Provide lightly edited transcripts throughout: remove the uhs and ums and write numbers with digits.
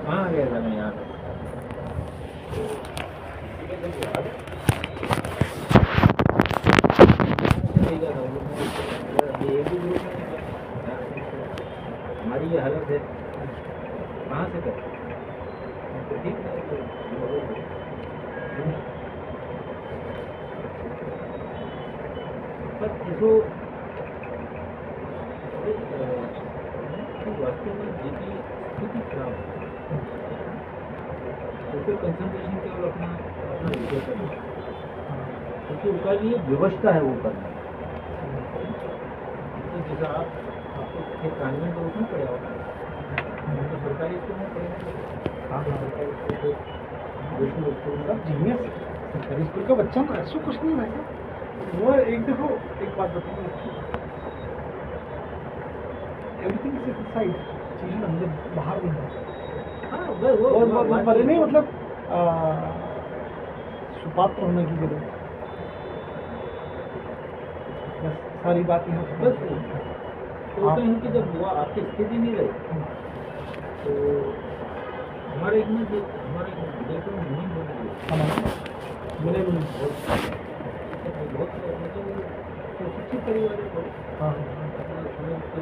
कहाँ गया था मैं यहाँ हमारी ये हालत है, कहाँ से कर ठीक है। पर इसको वास्तव में जितनी स्थिति खराब है तो फिर कंसंट्रेशन केवल अपना अपना विषय करना, क्योंकि उसका लिए व्यवस्था है वो करना। तो जैसा आपको एक कानून तो उसमें पड़ेगा, तो सरकारी स्कूल में पड़ेगा। हाँ सरकारी स्कूल सब जीनियस सरकारी स्कूल का बच्चा ना ऐसा कुछ नहीं है। वो एक देखो एक बात बताऊँ, एवरीथिंग इज साइड, चीज़ें अंदर बाहर नहीं है। हाँ वो पहले नहीं मतलब सुपात्र होने की जरूरत, बस सारी बात यहाँ बस तो कहीं कि जब वो आपकी स्थिति नहीं रही तो हमारे एक में हमारे देखो नहीं मिले भी बहुत मतलब शिक्षित परिवार है। हाँ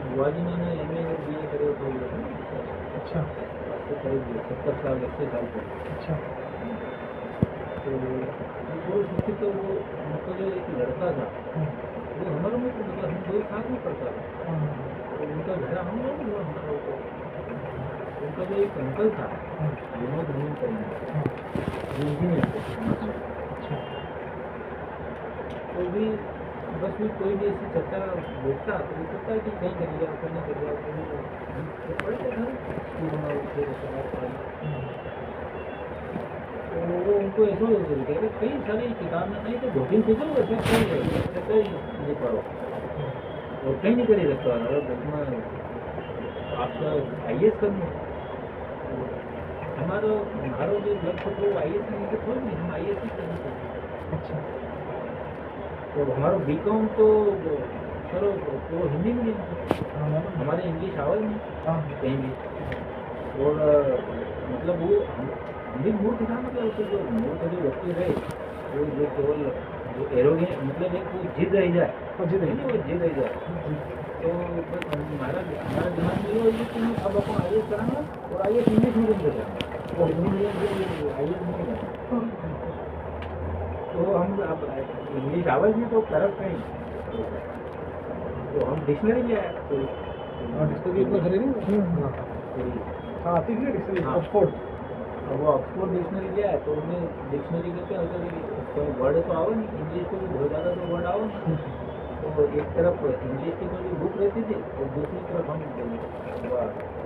बुआ जी ने MA और BA करे तो अच्छा 70 साल 80 साल तक। अच्छा तो वो शिक्षित तो वो उनका जो एक लड़का था वो हमारे में मतलब हम 2 साल में पढ़ता था, तो उनका घर हम लोग उनका जो एक अंकल था विनोद धोनी करना इंजीनियर थे। तो भी बस भी कोई भी ऐसी चर्चा देखता तो वो कहता है कि कहीं कर लिया कहीं नहीं कर लिया, तो पढ़ते थे स्कूल में उठे तो वो उनको ऐसा होता है कि कई सारी किताबें नहीं तो 2-3 चीज़ों वैसे कहीं नहीं पढ़ो और कहीं नहीं कर ही सकता अगर उसमें आपका IAS करना हमारा जो लक्ष्य वो IAS नहीं से थोड़ी नहीं, हम IAS ही करना चाहिए। अच्छा तो हमारा BCom तो चलो वो हिंदी मीडियम हमारे इंग्लिश आवाज नहीं कहीं भी, और मतलब वो हिंदी मूर्ख था, मतलब उससे जो मूर्ख जो व्यक्ति रहे वो जो केवल जो एरोगेंट मतलब एक वो जिद रह जाए वो जिद रह जाए तो बस हमारा दिमाग में ये कि अब अपन IAS कराना और IAS इंग्लिश मीडियम से कराना और हिंदी मीडियम से IAS नहीं कराना। तो हम अब इंग्लिश आवाज में तो तरफ नहीं, तो हम डिक्शनरी ले आए तो डिक्शनरी अपने घरे नहीं हाँ आती है डिक्शनरी ऑक्सफोर्ड, वो ऑक्सफोर्ड डिक्शनरी ले आए तो उन्हें डिक्शनरी करते हैं तो वर्ड तो आओ नहीं, इंग्लिश को भी बहुत ज़्यादा तो वर्ड आओ नहीं, तो एक तरफ इंग्लिश की तो जो बुक रहती थी और दूसरी तरफ हम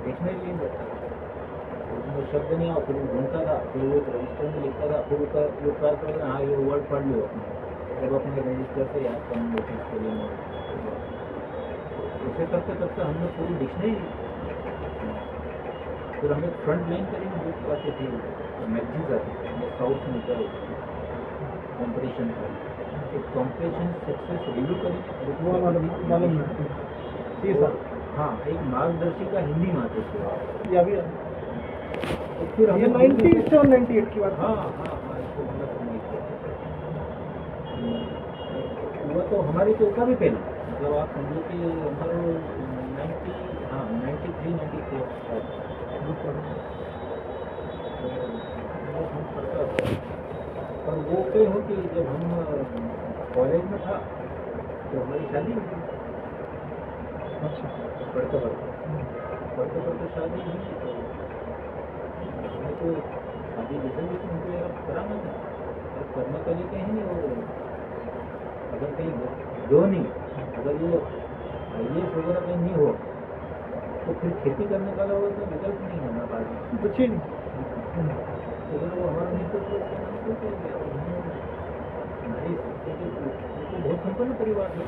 डिक्शनरी ले जाता था, उसमें शब्द नहीं आओ फिर वो ढूंढता था, फिर वो रजिस्टर में लिखता था, फिर उसका वो ट्राई कर हाँ ये वर्ड पढ़ लो अपने जब अपने रजिस्टर से याद करेंगे इसके लिए। इसे करते करते हमने पूरी डिक्शनरी, फिर हमें फ्रंट लाइन करेंगे बुक आती थी मैगजीन्स आती थी साउथ मीटर कॉम्पिटिशन का एक कॉम्पिटिशन सक्सेस रिव्यू करेंगे मालूम नहीं सर। हाँ एक मार्गदर्शिका हिंदी में आती थी या भी तो फिर ये 97 और 98 की बात। हाँ हाँ हाँ इसको मतलब हुआ तो हमारे तो ऊपर भी पहले मतलब आप समझो कि हमारे 93 94 पर वो क्या हो कि जब हम कॉलेज में था तो हमारी शादी हुई। अच्छा पढ़ते शादी हुई तो शादी जैसे भी उनको यार कराना था करने का लिए कहीं नहीं, वो अगर कहीं दो नहीं अगर ये IAS वगैरह कहीं नहीं हो तो फिर खेती करने का होगा तो विकल्प नहीं है हमारे पास कुछ ही नहीं। तो वो हमारा नेतृत्व बहुत संपन्न परिवार है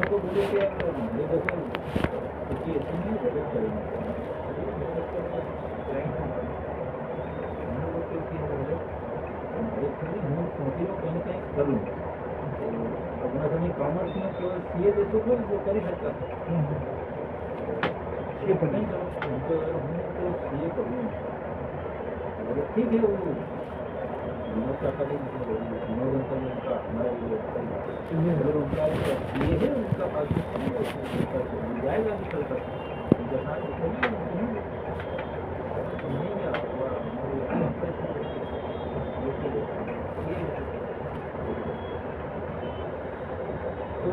को बोले कि हमारे देखो खेती ऐसी नहीं जरूरत करेंगे कहीं कर लूँ अपना समय कॉमर्स में केवल CA जैसे वो कर ही सकता है। ये पढ़ नहीं चलो हमको ये करूँ ठीक है। वो विनोद काका भी विनोद अंकल उनका हमारा उनका ये है उनका जाएगा भी कल तक उनके साथ तो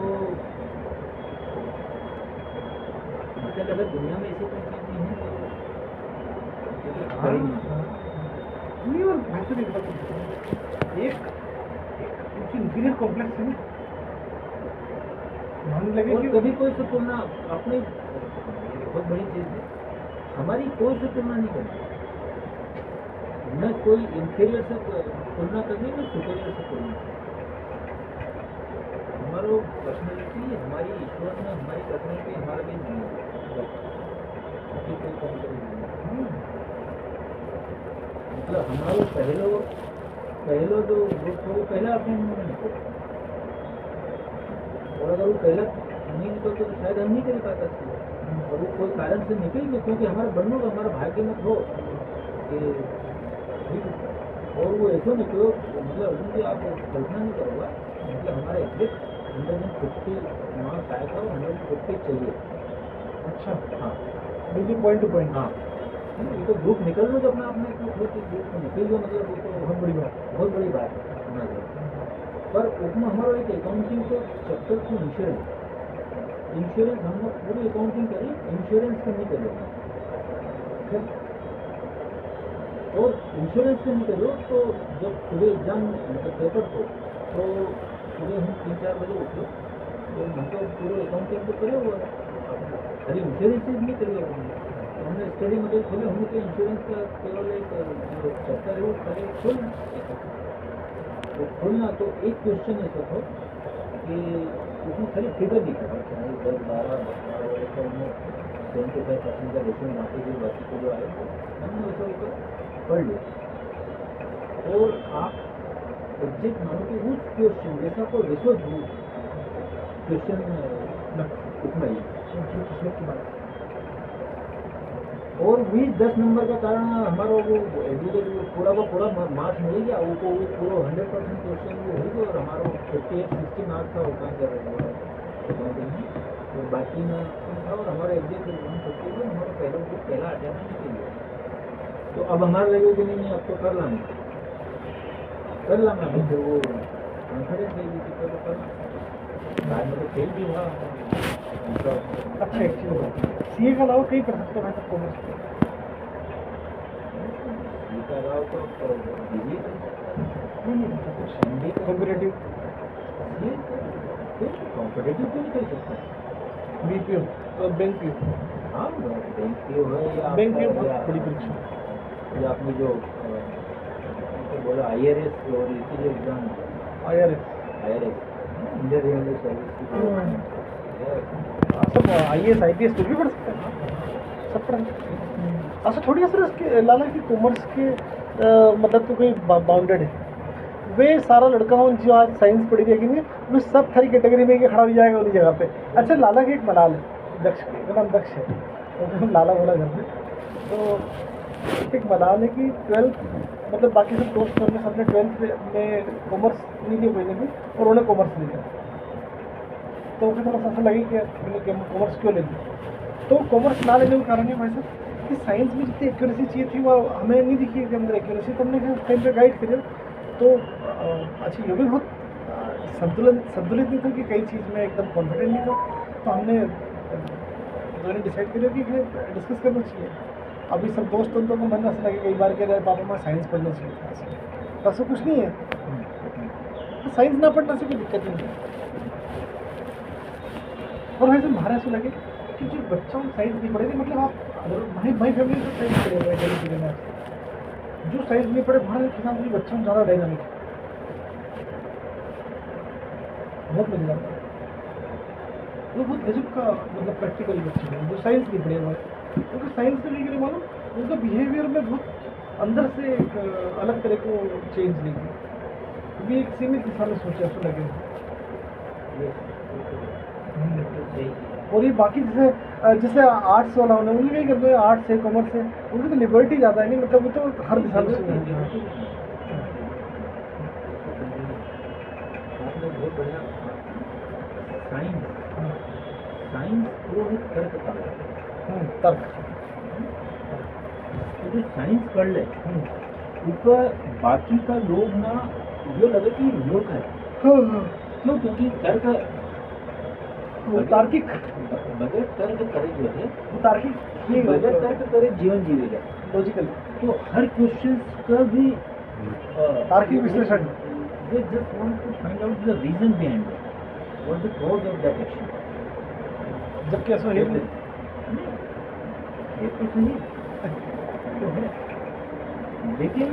मतलब अगर दुनिया में ऐसी कोई चीज़ नहीं है तो नहीं। और बेहतर एक कुछ इंफीरियर कॉम्प्लेक्स है मान लगे और कि कभी कोई से तुलना अपने बहुत बड़ी चीज़ है, हमारी कोई से तुलना नहीं करनी, न कोई इंफीरियर से तुलना करनी न सुपीरियर से तुलना। हमारा पर्सनैलिटी हमारी ईश्वर में हमारी पर्सनैलिटी हमारा भी नहीं है, कोई कंपेरिजन नहीं। मतलब हमारा पहलो जो ग्रुप था वो पहला अपने में निकल, और अगर वो पहला नहीं निकलता तो शायद हम नहीं कर पाता इसको, और वो कोई कारण से निकल गए क्योंकि हमारा बनने का हमारा भाग्य में हो कि और वो ऐसा निकलो मतलब मुझे आप कल्पना नहीं करोगा। मतलब हमारा एग्जैक्ट 150 मार्क्स आया था, 150 चाहिए। अच्छा हाँ बिल्कुल पॉइंट टू पॉइंट। हाँ ये तो ग्रुप निकल लो जब अपना अपने ग्रुप निकल लो, मतलब वो तो बहुत बड़ी बात है अपना ग्रुप। पर उसमें हमारा एक अकाउंटिंग को चैप्टर टू इंश्योरेंस हम लोग पूरी अकाउंटिंग करें, इंश्योरेंस का नहीं करें। और इंश्योरेंस का नहीं करो तो जब सुबह एग्जाम मतलब पेपर को तो सुबह हम 3-4 बजे उठे तो मतलब पूरे अकाउंटिंग को करे हुआ खाली इंश्योरेंस से नहीं करे हुआ। हमने स्टडी मटेरियल खोले, हमने तो इंश्योरेंस का केवल एक जो चैप्टर है वो खाली खोलना तो एक क्वेश्चन ऐसा था कि उसमें खाली फिगर दिखा था कि 10-12 का रेशो बाकी जो आए हमने वैसा ऊपर पढ़ लिया। और आप एग्जैक्ट मानो कि उस क्वेश्चन जैसा कोई रिसोर्स क्वेश्चन उतना ही और 20-10 नंबर का कारण हमारा वो एग्रीगेट पूरा मार्क्स मिल गया, वो पूरा 100% क्वेश्चन वो हो गया और हमारा 58-60 मार्क्स का होता कर रहे हैं तो बाकी में था और हमारा एग्जैक्ट 150 में हमारा पहला अटेम्प्ट नहीं किया। तो अब हमारा लगे कि नहीं अब तो कर लाना फिर वो कॉन्फिडेंस है कि तो करना बाद में तो फेल भी हुआ। अच्छा सीए के अलावा कई पढ़ सकते हैं वैसे कॉमर्स के अलावा तो बीबीए कर सकता है कुछ एमबीए कॉम्पिटेटिव कॉम्पिटेटिव क्यों नहीं कर सकता? बीपीओ और बैंक पीओ। हाँ बैंक पीओ है या बैंक पीओ बहुत बड़ी परीक्षा या आपने जो बोला IRS और इसकी जो exam IRS Indian railway service की सब IAS IPS कुछ भी पढ़ सकते हैं सब पढ़ सकते हैं। अच्छा थोड़ी असर इसके लाला की कॉमर्स के मतलब तो कोई बाउंडेड है वे सारा लड़का हूँ जो आज साइंस पढ़ी जाएगी नहीं वो सब थारी कैटेगरी में खड़ा हो जाएगा उन्हीं जगह पे। अच्छा लाला की एक मलाल है दक्ष का नाम दक्ष है तो लाला बोला घर में तो एक मलाल है कि 12th मतलब बाकी सब दोस्त हमने सबने 12th में कॉमर्स नहीं लिया पहले भी और उन्होंने कॉमर्स लिया तो फिर थोड़ा सा ऐसा लगे कि कॉमर्स क्यों ले ली। तो कॉमर्स ना लेने का कारण है भाई साहब कि साइंस में जितनी एक्यूरेसी चाहिए थी वो हमें नहीं दिखी कि अंदर एक्यूरेसी तो हमने टाइम पे गाइड करिए तो अच्छा ये भी बहुत संतुलित नहीं था कि कई चीज़ में एकदम कॉन्फिडेंट नहीं था तो हमने दोनों डिसाइड करिए कि डिस्कस करना चाहिए। अभी सब दोस्तों को मन ऐसा लगे कई बार कह रहे पापा मैं साइंस पढ़ना चाहिए था ऐसा कुछ नहीं है तो साइंस ना पढ़ने से कोई दिक्कत नहीं है। और वैसे हमारा ऐसा लगे कि जो बच्चों साइंस नहीं पढ़ेगी मतलब आप भाई फैमिली से साइंस पढ़ेगा जो साइंस नहीं पढ़े हमारे किसान के बच्चों में ज़्यादा डायनामिक बहुत मजेदार वो बहुत गजब का मतलब प्रैक्टिकल बच्चे हैं जो साइंस नहीं पढ़े हुए क्योंकि साइंस से लेकर मालूम उनका बिहेवियर में बहुत अंदर से एक अलग तरह को चेंज लेंगे अभी एक सीमित दिशा में सोचा ऐसा लगे और ये बाकी जैसे आर्ट्स वाला होना उनके क्या करते हैं, आर्ट्स है कॉमर्स है, उनकी तो लिबर्टी ज़्यादा है नहीं, मतलब वो तो हर दिशा में आपने बहुत बढ़िया साइंस साइंस वो है तर्क का, तर्क। तो जो साइंस पढ़ ले ऊपर बाकी का लोग ना जो लगे कि मूर्ख है, क्यों? क्योंकि तर्क वो तार्किक, बगैर तर्क करे जो है वो तार्किक ये बगैर तर्क करे जीवन जीवेगा लॉजिकल, तो हर क्वेश्चन का भी तार्किक विश्लेषण। they just want to find out the reason behind it, what the cause of that action. जबकि ऐसा है नहीं। ये तो सही तो है, लेकिन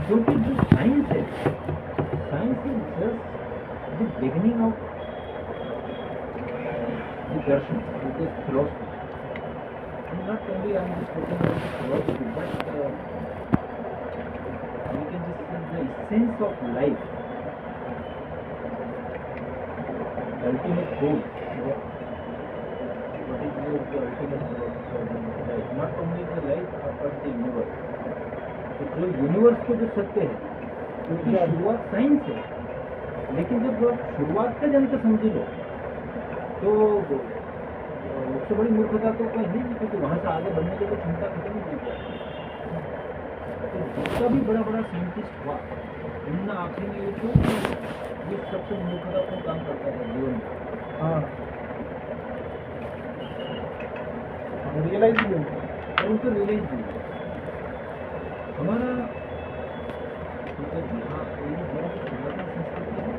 क्योंकि जो साइंस है, science is just the beginning of the Darshan, it is philosophy. Not only I am just talking about philosophy, but we can just say the essence of life, ultimate goal. What is the ultimate goal for the life? Not only the life but the universe. तो जो universe को जो सत्य है, क्योंकि शुरुआत science है, लेकिन जब आप शुरुआत का जन का समझ लो तो उससे बड़ी मूर्खता तो कोई नहीं, क्योंकि वहाँ से आगे बढ़ने की तो क्षमता खत्म ही नहीं जाती। जितना भी बड़ा बड़ा साइंटिस्ट हुआ उनने आखिरी में ये क्यों ये सबसे मूर्खतापूर्ण काम करता है जीवन में। हाँ, रियलाइज नहीं होता और उनको रियलाइज नहीं हुआ। हमारा मतलब यहाँ हमारा जो सनातन संस्कृति है,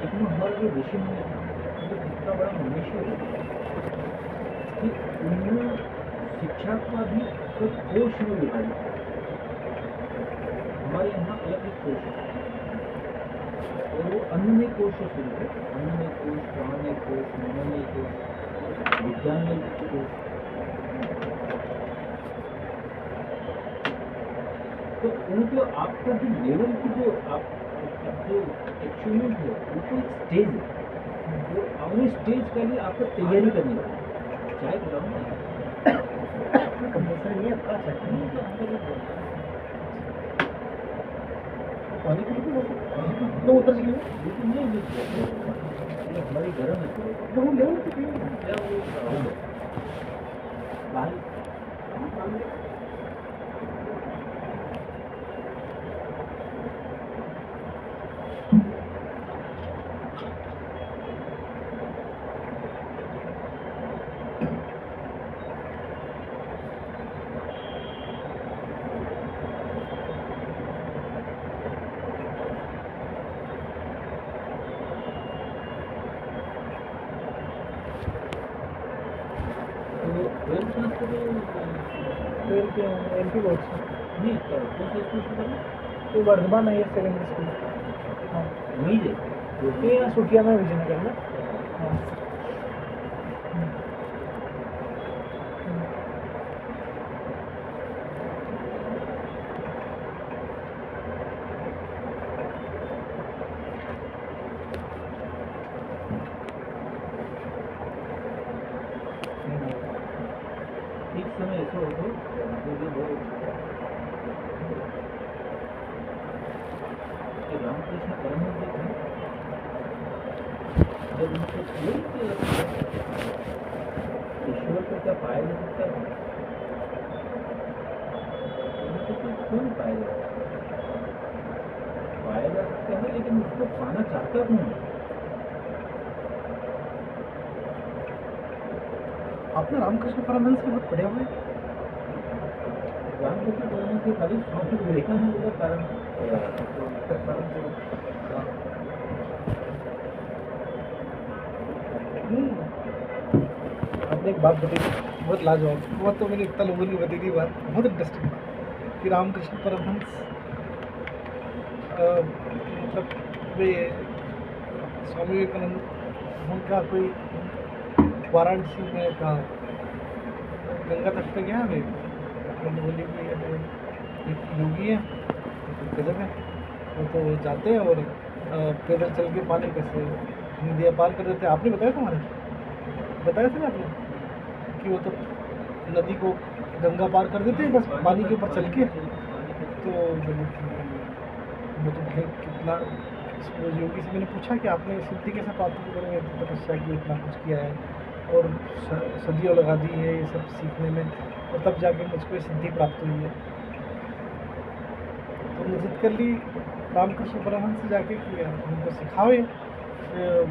इसमें हमारा जो ऋषि मुनि था, जो कितना बड़ा मनुष्य है कि उन्होंने शिक्षा का भी कोश में विभाजित किया। हमारे यहाँ अलग एक कोश है और वो अन्नमय कोश से शुरू है, अन्नमय कोश, प्राणमय कोश, मनोमय कोश, विज्ञानमय कोश। तो उनको आपका जो लेवल की जो आप जो अचीवमेंट है उनको एक स्टेज है, वो अपने स्टेज के लिए आपको तैयारी करनी होगी। चाहे बताऊँ कंपल्सरी नहीं है, आपका चाहिए पानी के लिए तो उतर चलिए, लेकिन नहीं हमारी गर्म है तो हम लेवल पे चाहिए क्या वो बाहर एमपी बोर्ड से नहीं कौन सा स्कूल से करें तो वर्धमान है सेकेंडरी स्कूल। हाँ, वही है तो यहाँ सुटिया में विजयनगर में। हाँ, एक समय ऐसा होता मुझे बहुत कि रामकृष्ण परमहंस जी थे, जब उनको कोई ईश्वर को क्या पाया जा सकता है, उनको क्यों पाया जा सकता है, लेकिन उसको पाना चाहता कौन है? आपने रामकृष्ण परमहंस के बहुत पढ़े हुए। रामकृष्ण परमहंस के खाली स्वामी विवेकानंद का कारण आपने एक बात बताई बहुत लाजवाब, बहुत तो मैंने इतना लोगों ने बताई थी बात, बहुत इंटरेस्टिंग बात कि रामकृष्ण परमहंस मतलब वे स्वामी विवेकानंद उनका कोई वाराणसी में कहा गंगा तट पे गया वे उन्होंने बोली कि एक योगी है गजब है तो जाते हैं और पैदल चल के पानी कैसे नदियाँ पार कर देते हैं। आपने बताया तुम्हारे बताया था ना आपने कि वो तो नदी को गंगा पार कर देते हैं बस पानी के ऊपर चल के। तो बोले कि वो तो भाई कितना, वो योगी से मैंने पूछा कि आपने सिद्धि कैसे प्राप्त की, मैंने तपस्या की, इतना कुछ किया है और सदियों लगा दी है ये सब सीखने में, और तब जाके मुझको ये सिद्धि प्राप्त हुई है। तो हमने जिद कर ली रामकृष्ण परमहंस से जाके कि हमको सिखाओ ये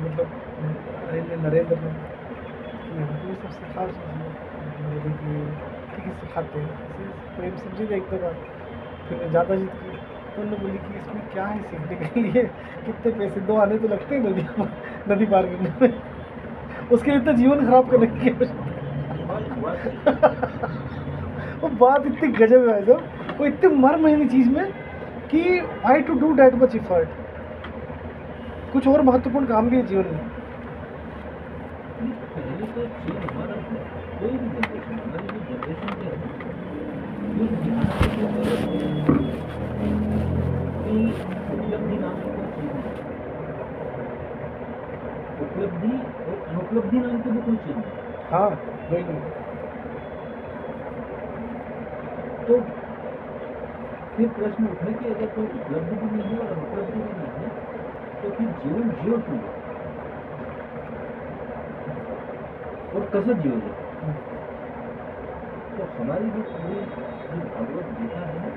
मतलब नरेंद्र ने कि हमको ये सब सिखाओ चीज़ें। बोले कि ठीक है सिखाते हैं, ऐसे प्रेम समझी थे एक दो बार। फिर मैं ज़्यादा जिद की तो उन्होंने बोली कि इसमें क्या है सीखने के लिए, कितने पैसे 2 आने तो लगते हैं नदी पार करने में, उसके लिए तो जीवन खराब करने की वो बात इतनी गजब है जो वो इतनी मर्म है चीज़ में कि I to do that much effort, कुछ और महत्वपूर्ण काम भी है जीवन में। पहले तो चीज हमारा कोई भी जनरेशन, हमारी जो जनरेशन के है ये ध्यान कि उपलब्धि नाम की कोई चीज नहीं, उपलब्धि और अनुपलब्धि नाम की भी कोई चीज नहीं। हाँ वही नहीं। तो फिर प्रश्न उठे कि अगर कोई उपलब्धि भी नहीं है और अनुपलब्धि भी नहीं है तो फिर जीवन जियो क्यों और कैसे जियोगे? तो हमारी जो पूरी जो भगवत गीता है ना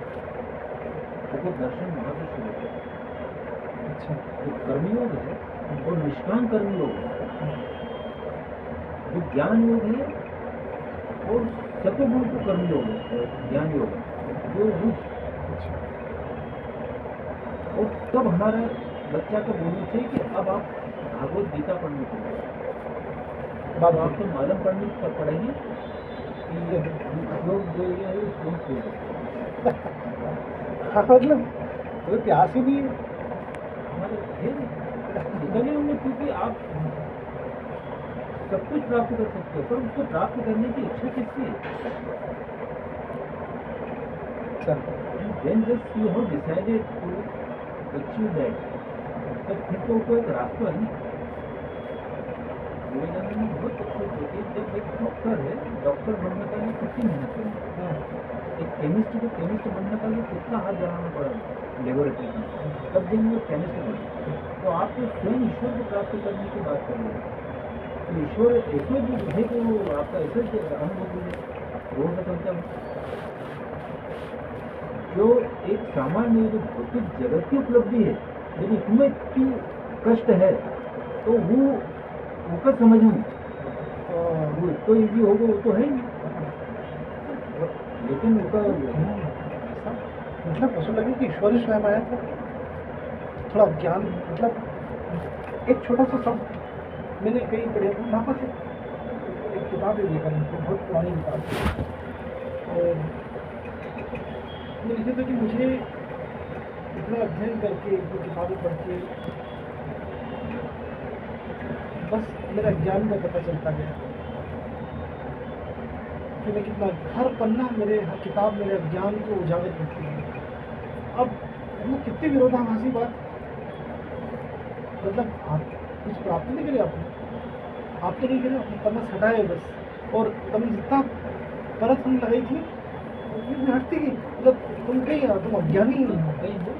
वो दर्शन वहाँ से शुरू है। अच्छा जो कर्मयोग है और निष्काम कर्मयोग है, जो ज्ञान योग है और सतोगुण को कर्मयोग है, ज्ञान योग है जो रूप। और तब हमारा बच्चा को बोलना चाहिए कि अब आप भागवत गीता पढ़ने को बात आपको मालूम पढ़नी पड़ेगी कि लोग जो ये है कौन से हाँ मतलब कोई प्यास ही नहीं है हमारे है नहीं उनमें, क्योंकि आप सब कुछ प्राप्त कर सकते हो पर उसको प्राप्त करने की इच्छा किसकी है? Then just you have decided to achieve that, तब फिर तो कोई एक रास्ता है। विवेकानंद ने बहुत अच्छी सोची, जब एक डॉक्टर है, डॉक्टर बनने का लिए कितनी मेहनत करनी है, एक केमिस्ट को केमिस्ट बनने का लिए कितना हाथ जलाना पड़ा लेबोरेटरी में, तब दिन वो केमिस्ट बने। तो आप तो स्वयं ईश्वर को प्राप्त करने की बात कर रहे हैं, तो ईश्वर ऐसे जो है तो आपका ऐसे अनुभव है रोज चलता है। जो एक सामान्य जो भौतिक जगत की उपलब्धि है, यदि तुम्हें क्यों कष्ट है तो वो समझूँ वो तो इजी होगा, वो तो है ही, लेकिन उसका मतलब ऐसा लगे कि ईश्वर ही स्वयं आया था। थोड़ा ज्ञान मतलब एक छोटा सा शब्द मैंने कहीं पढ़ा था, वहाँ पर एक किताब है विवेकानंद की, बहुत पुरानी किताब, और मैंने लिखा था कि मुझे इतना अध्ययन करके जो किताबें पढ़ के बस मेरा ज्ञान का पता चलता गया कि मैं कितना, हर पन्ना मेरे, हर किताब मेरे ज्ञान को उजागर करती है। अब वो कितनी विरोधाभासी बात, मतलब आप कुछ प्राप्त नहीं करे, आप तो नहीं करे, अपने पन्ना हटाए बस, और तुम जितना परत हम लगाई थी उसमें हटती गई, मतलब तुम कहीं तुम अज्ञानी ही नहीं कहीं हो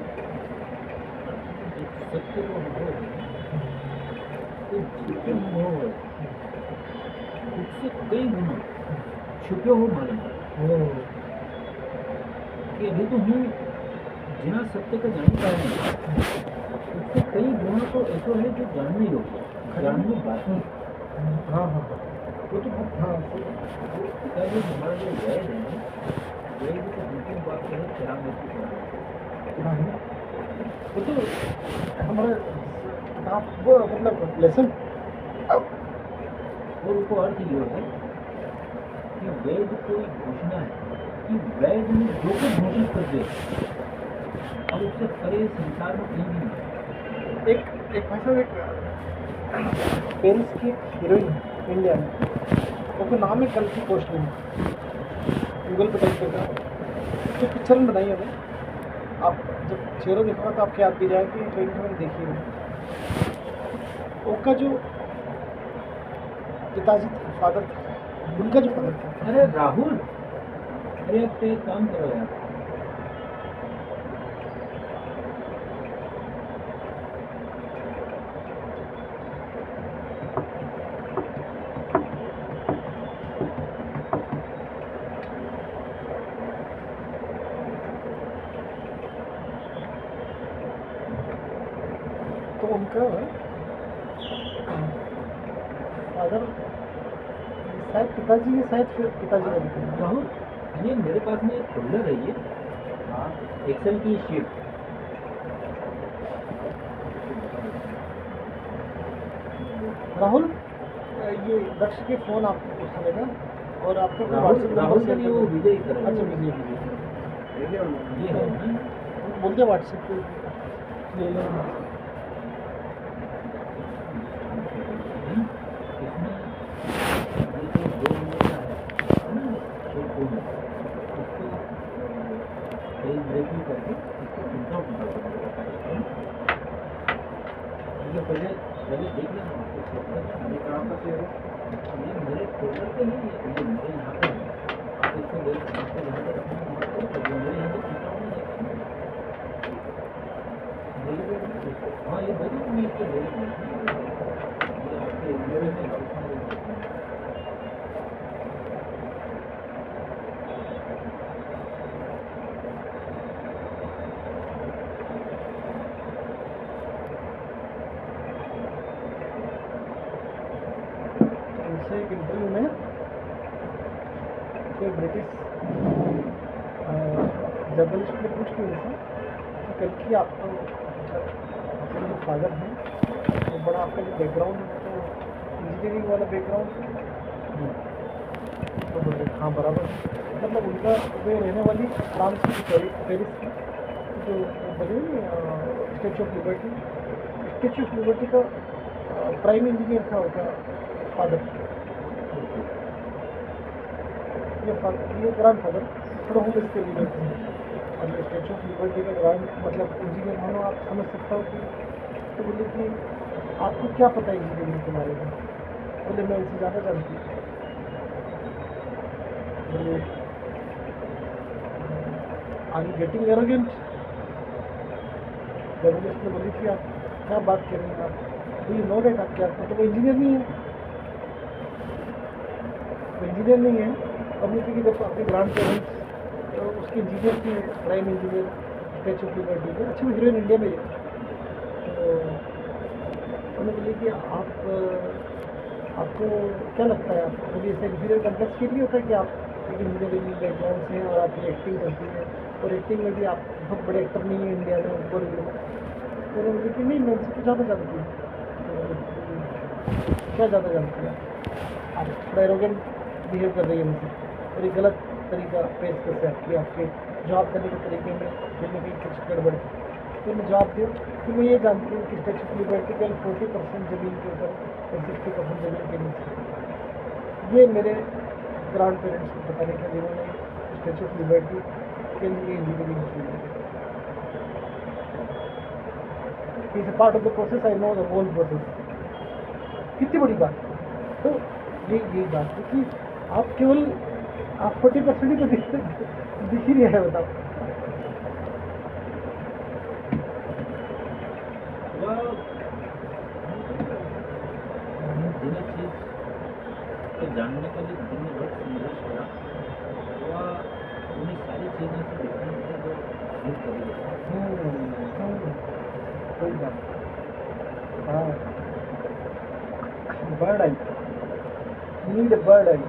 सत्य को हो उससे कई गुना छुपे हो मालूम कि अभी तो हूँ जिना सत्य का जान पाए नहीं, उससे कई गुना तो ऐसा है जो जानने योग्य, जानने बाकी। हाँ हाँ वो तो बहुत हाँ जो हमारा जो वैद है वैद की तो अंतिम बात है चरा में हाँ वो तो हमारा आप वो मतलब लेसन। और उसको अर्थ ये है कि वेद कोई घोषणा है कि वेद में जो कुछ घोषित कर दे अब उससे परे संसार में कहीं भी नहीं। एक भाषा एक पेरिस की हीरोइन इंडिया में, उसका नाम है कल्कि कोचलिन, गूगल पर टाइप करना, तो पिक्चर में बनाई है। आप जब चेहरा देखोगे तो आपके याद भी जाएगी, ट्रेन में देखिए उसका जो पिताजी थे, फादर थे, उनका जो फादर था। अरे राहुल, अरे अब तो एक काम करो यार, तो उनका फादर शायद पिताजी है, शायद फिर पिताजी का भी था। राहुल, ये मेरे पास में एक फोल्डर है, ये हाँ एक्सेल की शीट, राहुल ये दक्ष के फ़ोन आपको सुनेगा और आपको राहुल WhatsApp राहुल नंबर का नहीं, वो विजय कर रहा है। अच्छा विजय ये है ना? बोलते व्हाट्सएप पे ले लो। इसमें ये जो 2 नंबर का है ना, ये फोन, इसको पेज ब्रेकिंग करके इसको प्रिंट आउट निकालना, ये पहले पहले देख लेना, ये कहाँ पर सेव है, ये मेरे फोल्डर पे नहीं है, ये मेरे यहाँ पे है, आप इसको ले आपको यहाँ पे रखना है, वहाँ पे, तो मेरे यहाँ पे प्रिंट आउट नहीं है। हाँ ये देखो, मैं इसको ले लूँगा, ये आपके मेरे में उनसे एक इंटरव्यू में कोई ब्रिटिश जर्नलिस्ट ने पूछ लिया था कि कल की आपको आपके जो फादर हैं वो बड़ा आपका जो बैकग्राउंड है तो इंजीनियरिंग वाला बैकग्राउंड है, तो बोले हाँ बराबर है। मतलब उनका वे रहने वाली फ्रांस की पेरिस की जो बने स्टैचू ऑफ लिबर्टी का प्राइम इंजीनियर था उनका फादर, ये ग्रैंड फादर थोड़ा होम इसके लिए और ये स्टैचू ऑफ लिबर्टी का ग्रैंड मतलब इंजीनियर मानो आप समझ सकता हो कि, तो बोले कि आपको क्या पता है इंजीनियरिंग के बारे में, बोले मैं इनसे ज़्यादा जानती हूँ। बोले are you getting arrogant, journalist ने बोली कि आप क्या बात कर रहे हैं, आप डू यू नो डेट, आप क्या तो वो इंजीनियर नहीं है, इंजीनियर नहीं है। कम्युनिटी की जब अपने ग्रांड पेरेंट्स तो उसके इंजीनियर थे, prime engineer statue of liberty के, अच्छी हीरोइन इंडिया में है। तो उन्होंने बोली कि आपको क्या लगता है, आपको बोलिए इससे इंजीनियर कॉम्प्लेक्स फील नहीं होता है कि आप एक इंजीनियरिंग बैकग्राउंड से और आप ये एक्टिंग करती है और एक्टिंग में भी आप बहुत बड़े एक्टर नहीं है इंडिया में बॉलीवुड में। तो उन्होंने बोली कि नहीं मैं इनसे तो ज़्यादा जानती हूँ। क्या ज़्यादा जानती है आप थोड़ा एरोगेंट बिहेव कर रही है मुझसे और एक गलत तरीका पेश कर सकती है आपके जॉब करने के तरीके में कहीं कहीं कुछ गड़बड़। तो मैं जवाब दूँ कि मैं ये जानती हूँ कि स्टैचू ऑफ लिबर्टी का 40% ज़मीन के ऊपर और 60% ज़मीन के नीचे। ये मेरे ग्रांड पेरेंट्स को पता नहीं था जिन्होंने स्टैचू ऑफ लिबर्टी के लिए इंजीनियरिंग की है। Is a part of the process, I know the whole process. कितनी बड़ी बात है। तो यही बात है कि आप केवल आप 40% ही तो दिख ही नहीं है, बताओ। जानने के लिए दिन भर संघर्ष करा, उन्हें सारी चीज़ें से डिफरेंट है जो यूज करेंगे। कोई बात हाँ, बर्ड आई नीड बर्ड आई।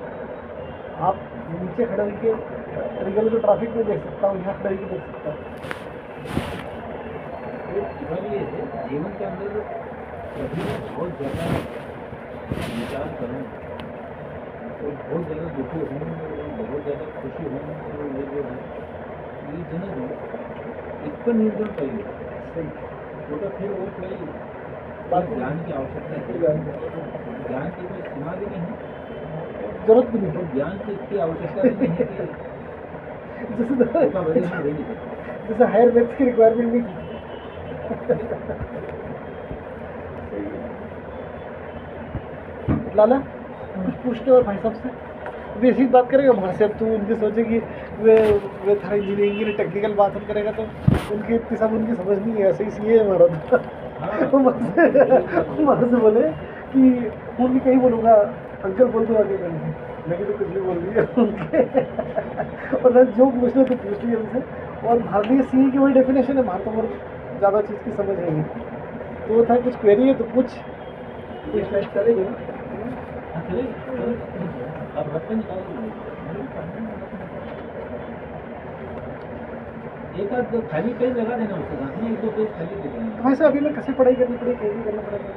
आप नीचे खड़े होकर रियल को ट्रैफिक में देख सकता हूँ, यहाँ खड़े होकर देख सकता हूँ। जीवन के अंदर कभी बहुत ज़्यादा विचार करूँ तो बहुत ज़्यादा दुखी हूँ, बहुत ज़्यादा खुशी हूँ, तो ये जो है ये जन इतना निर्भर चाहिए सही वो तो फिर वो कोई ज्ञान की आवश्यकता है, ज्ञान की कोई सीमा भी नहीं है, जरूरत भी नहीं है, ज्ञान की इतनी आवश्यकता भी नहीं है कि जैसे हायर मैथ्स की रिक्वायरमेंट नहीं थी। लाला कुछ पूछने और भाई साहब से वे ऐसी बात करेगा वहाँ से। अब तू उनकी सोचे कि वे था इंजीनियरिंग की टेक्निकल बात हम करेगा तो उनकी इतनी सब उनकी समझ नहीं है। ऐसे ही सी है हमारा तो वो वहाँ से बोले कि उनकी कहीं बोलूँगा अंकल बोल दो आगे मैंने लेकिन तो कुछ भी बोल दिया उनके और मैं जो पूछ रहे तो पूछ लिया उनसे। और भारतीय सी की वही डेफिनेशन है, बाहर तो और ज़्यादा चीज़ की समझ है नहीं। तो वो था कुछ क्वेरी है तो कुछ स्लाइड करेंगे ना। अब बच्चे एक आध खाली पेज लगा देना उसके साथ में, एक दो पेज खाली दे देना। वैसे अभी मैं कैसे पढ़ाई करनी पड़ेगी, कैसे करना पड़ेगा?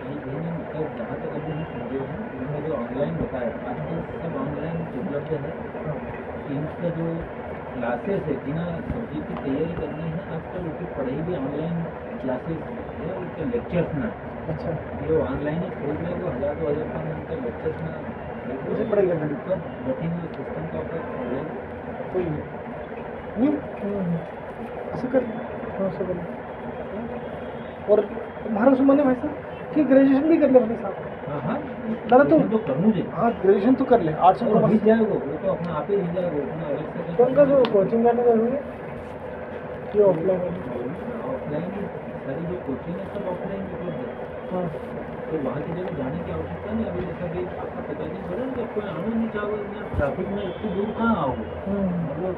मतलब जहाँ तक अभी हम समझे हैं उन्होंने जो ऑनलाइन बताया, आजकल सब ऑनलाइन उपलब्ध है। इनका जो क्लासेस है, जिन्हें सब्जेक्ट की तैयारी करनी है आजकल उनकी पढ़ाई भी ऑनलाइन क्लासेस है, उनके लेक्चर्स ना। अच्छा, ये ऑनलाइन ही खोल रहे वो 1000-2000 का उनका लेक्चर्स ना उसे पढ़ाई करना ऊपर बैठेंगे सिस्टम का ऊपर ऑनलाइन कोई नहीं ऐसे कर ऐसे कर। और तुम्हारा सुमन है भाई साहब कि ग्रेजुएशन भी कर ले भाई साहब। हाँ हाँ दादा तो करनी चाहिए। हाँ ग्रेजुएशन तो कर ले, आर्ट्स और में मिल जाएगा वो तो अपना आप ही मिल जाएगा, उतना अलग से तो उनका जो कोचिंग करने जरूरी है कि ऑफलाइन ऑफलाइन ही सारी जो कोचिंग है सब ऑफलाइन उपलब्ध है। हाँ तो वहाँ की जगह जाने की आवश्यकता नहीं। अभी जैसा कि आपका पता नहीं बोला कि कोई आना नहीं चाहोगे ट्रैफिक में इतनी दूर कहाँ आओगे, मतलब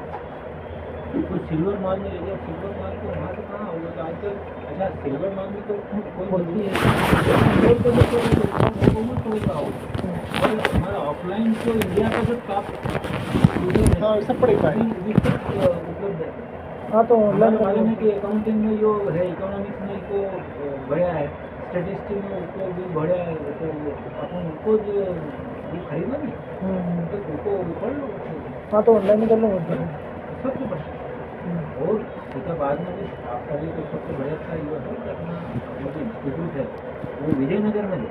कोई सिल्वर माल में ले जाओ, सिल्वर माल तो वहाँ से कहाँ आओगे। तो आजकल अच्छा सिल्वर माल में तो कोई बोलती है और हमारा ऑफलाइन तो इंडिया का जो टॉप हाँ सब पढ़ी पाए उपलब्ध है। हाँ तो हमारे मालूम है कि अकाउंटिंग में जो है, इकोनॉमिक्स में को बढ़िया है, स्टेटिस्टिक्स में उसको भी बढ़िया है, तो अपन उनको जो ये खरीदना नहीं तो उनको पढ़ लो। हाँ तो ऑनलाइन में कर लो सबसे बढ़िया। और इसका बाद में भी आपका भी तो सबसे बढ़िया था ये है कि अपना जो इंस्टीट्यूट है वो विजयनगर में है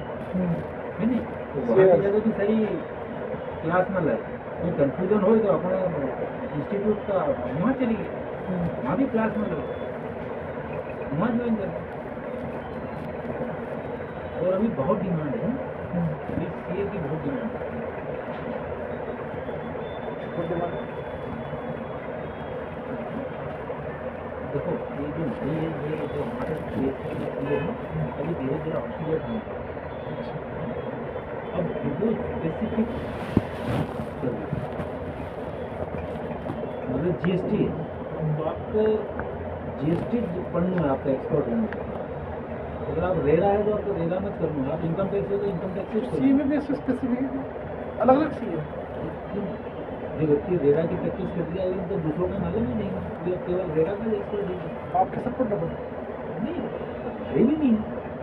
नहीं, तो वहाँ की जगह भी सही क्लास में लगे। कोई कन्फ्यूजन हो तो अपना इंस्टीट्यूट का वहाँ चलिए, वहाँ भी क्लास में लगे, वहाँ ज्वाइन करें। और अभी बहुत डिमांड है, अभी सीए की बहुत डिमांड है। देखो ये जो नई है, ये जो हमारे देश के लिए है अभी धीरे धीरे ऑक्सीजन होने अब जो स्पेसिफिक मतलब जीएसटी है तो आपको जीएसटी पढ़ने में आपका एक्सपर्ट होना चाहिए। अगर आप रेरा है तो आपको रेरा मत करना, आप इनकम टैक्स है तो इनकम टैक्स सी में भी स्पेसिफिक अलग अलग सी है। जो व्यक्ति रेरा की प्रैक्टिस कर दिया है तो दूसरों का मालूम ही नहीं, ये केवल रेरा का एक्सपर्ट है। आपके सब पर डबल नहीं है भी नहीं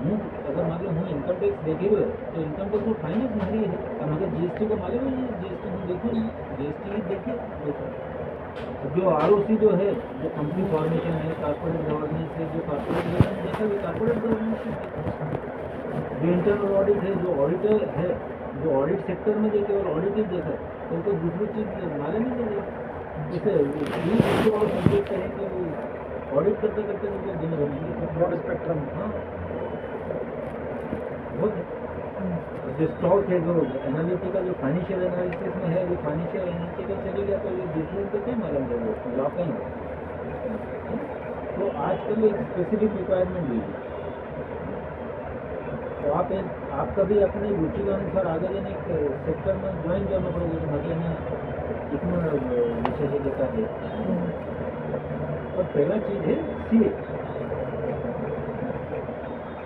हूँ। अगर मान लो हूँ इनकम टैक्स देखे हुए तो इनकम टैक्स तो फाइनेंस मारी है, और मगर जीएसटी को मालूम ही नहीं, जीएसटी हम देखो नहीं, जीएसटी ही देखे देखो। जो आरओसी जो है, जो कंपनी फॉर्मेशन है, कॉर्पोरेट गवर्नेंस है, जो कॉर्पोरेट गवर्नेंस जैसा भी कॉर्पोरेट गवर्नेंस है, जो इंटरनल ऑडिट है, जो ऑडिटर है, जो ऑडिट सेक्टर में जो केवल ऑडिट ही देखा तो उनको दूसरी चीज़ मालूम ही नहीं है। इसे और सब्जेक्ट है कि ऑडिट करते करते उनको दिन बनेंगे ब्रॉड स्पेक्ट्रम। हाँ वो जो स्टॉक है, जो एनालिटिकल जो फाइनेंशियल एनालिसिस में है, वो फाइनेंशियल एनालिटिकल चले गया तो ये दूसरों को क्या मालूम है, लॉ का ही। तो आजकल एक स्पेसिफिक रिक्वायरमेंट हुई है, तो आपका भी अपनी रुचि के अनुसार आगे जाने एक सेक्टर में ज्वाइन करना पड़ेगा। मतलब ना इतना विशेषज्ञता है। और पहला चीज़ है सीए,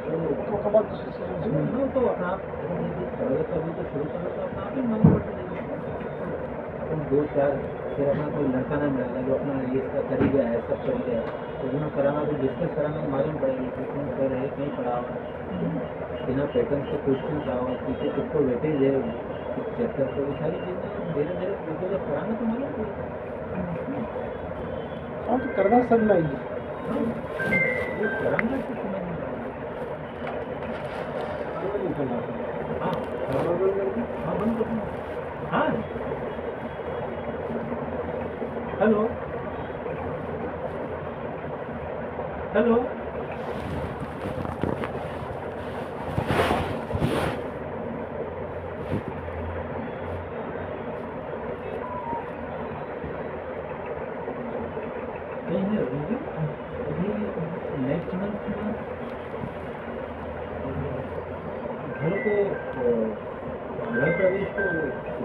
तो कब तो अपना आप कभी तो शुरू करो तो अपना आप ही मालूम पड़ता है। अपन 2-4 फिर अपना कोई लड़का ना मिलेगा जो अपना ये इसका कर ही गया है, सब कर गया है, तो उन्हें कराना तो डिस्कस कराना तो मालूम पड़ेगी कि कौन कर रहे कहीं पढ़ा हुआ बिना पैटर्न के क्वेश्चन का हुआ पीछे किसको वेटेज है चैप्टर को, ये सारी चीज़ें धीरे धीरे जब कराना तो मालूम पड़ेगा। हाँ तो करना सब नहीं ये कराना तो समझ नहीं हाँ हाँ बंद कर हाँ हेलो हेलो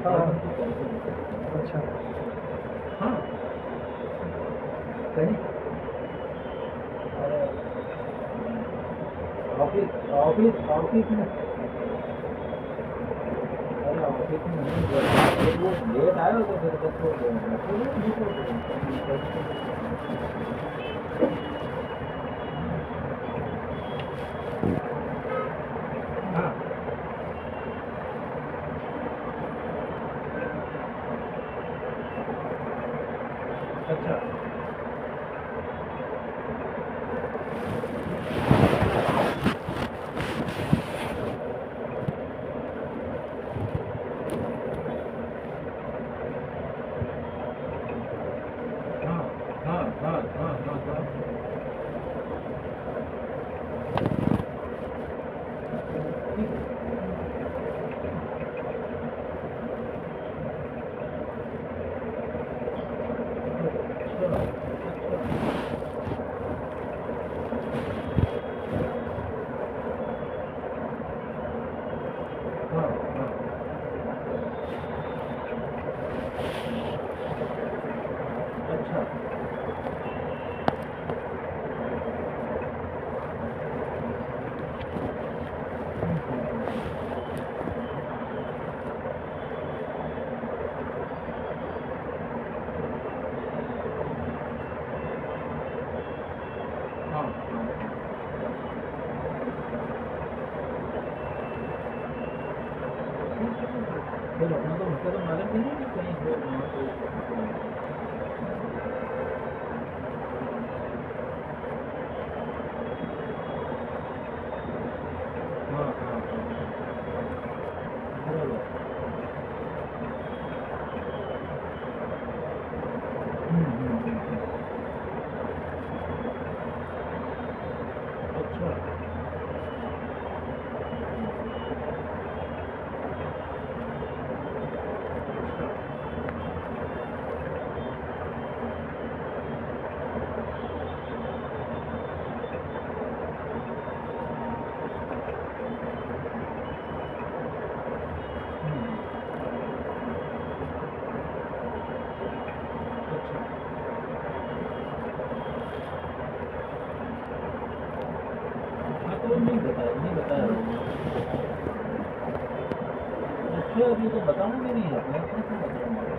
हाँ। तो अच्छा हाँ कहीं ऑफिस ऑफिस ऑफिस में, अरे ऑफिस में नहीं, वो लेट आया तो फिर बस हाँ अच्छा हाँ हाँ हाँ हाँ हाँ हाँ ठीक है। अच्छा हाँ हाँ अच्छा हाँ हाँ फिर अपना तो हमको तो मालूम भी नहीं कि कहीं हो वहाँ पे। हाँ हाँ हाँ बराबर हम्म। अच्छा अच्छा अच्छा हाँ तो नहीं बताया होगा। अच्छा अभी तो बताऊंगे नहीं है, मैं कैसे बताऊंगा।